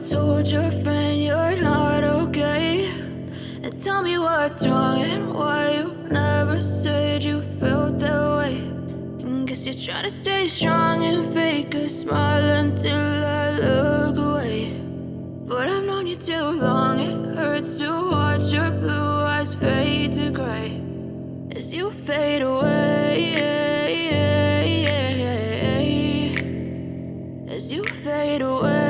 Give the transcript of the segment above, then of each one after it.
told your friend you're not okay. And tell me what's wrong and why you never said you felt that way. And guess you're trying to stay strong and fake a smile until I look away. But I've known you too long, it hurts to watch your blue eyes fade to gray as you fade away, as you fade away.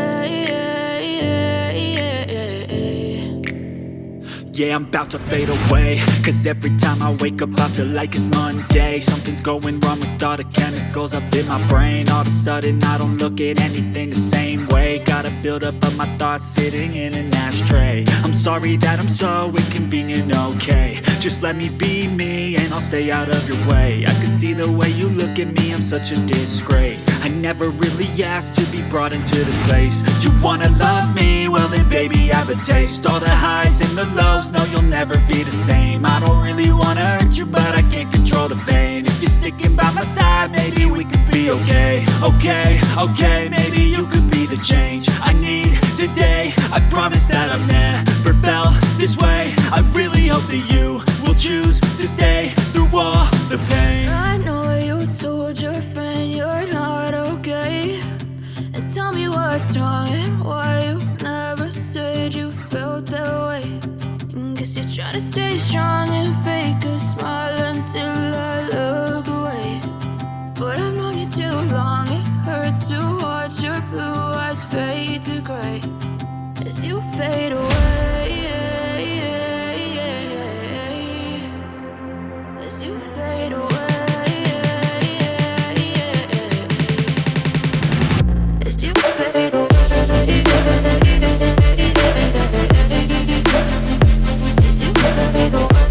Yeah, I'm about to fade away, cause every time I wake up I feel like it's Monday. Something's going wrong with all the chemicals up in my brain. All of a sudden I don't look at anything the same way. Got a buildup of my thoughts sitting in an ashtray. I'm sorry that I'm so inconvenient, okay. Just let me be me and I'll stay out of your way. I can see the way you look at me, I'm such a disgrace. I never really asked to be brought into this place. You wanna love me? Well then baby I have a taste. All the highs and the lows, no you'll never be the same. I don't really wanna hurt you but I can't control the pain. If you're sticking by my side maybe we could be okay. Okay, maybe you could be the change I need today. I promise that I've never felt this way. I really hope that you will choose to stay through all the pain. I know you told your friend you're not okay. And tell me what's wrong and why you never said you felt that way. And guess you're trying to stay strong and fake a smile until I look away. But I've known you too long, it hurts to watch your blue eyes fade to gray as you fade away, as you fade away, as you fade away, as you fade away.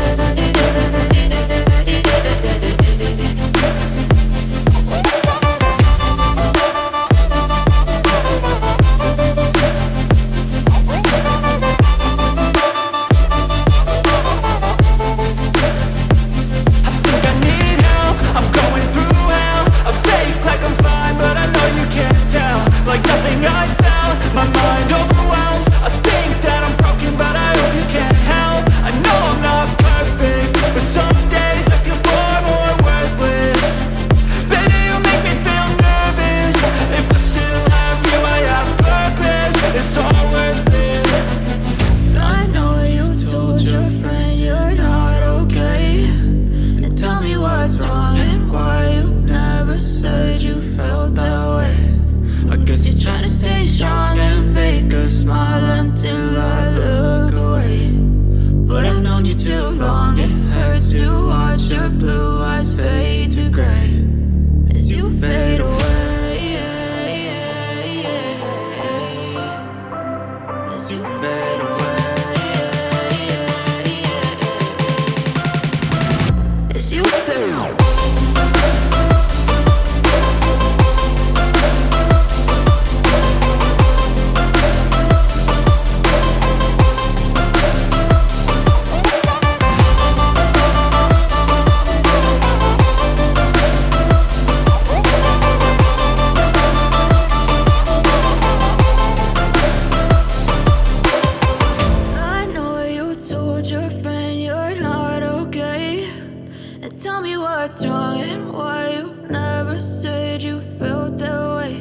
Tell me what's wrong and why you never said you felt that way.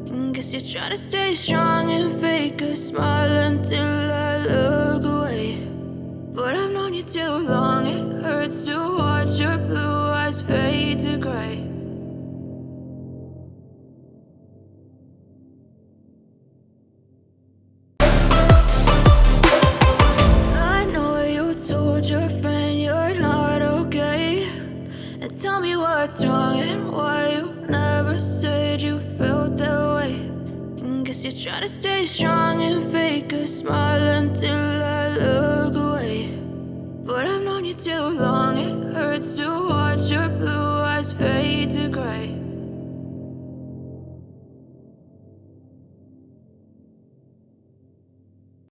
And guess you're trying to stay strong and fake a smile until I look away. But I've known you too long, it hurts to watch your blue eyes fade to gray. I know you told your friend you're not okay. And tell me what's wrong and why you never said you felt that way. And guess you're trying to stay strong and fake a smile until I look away.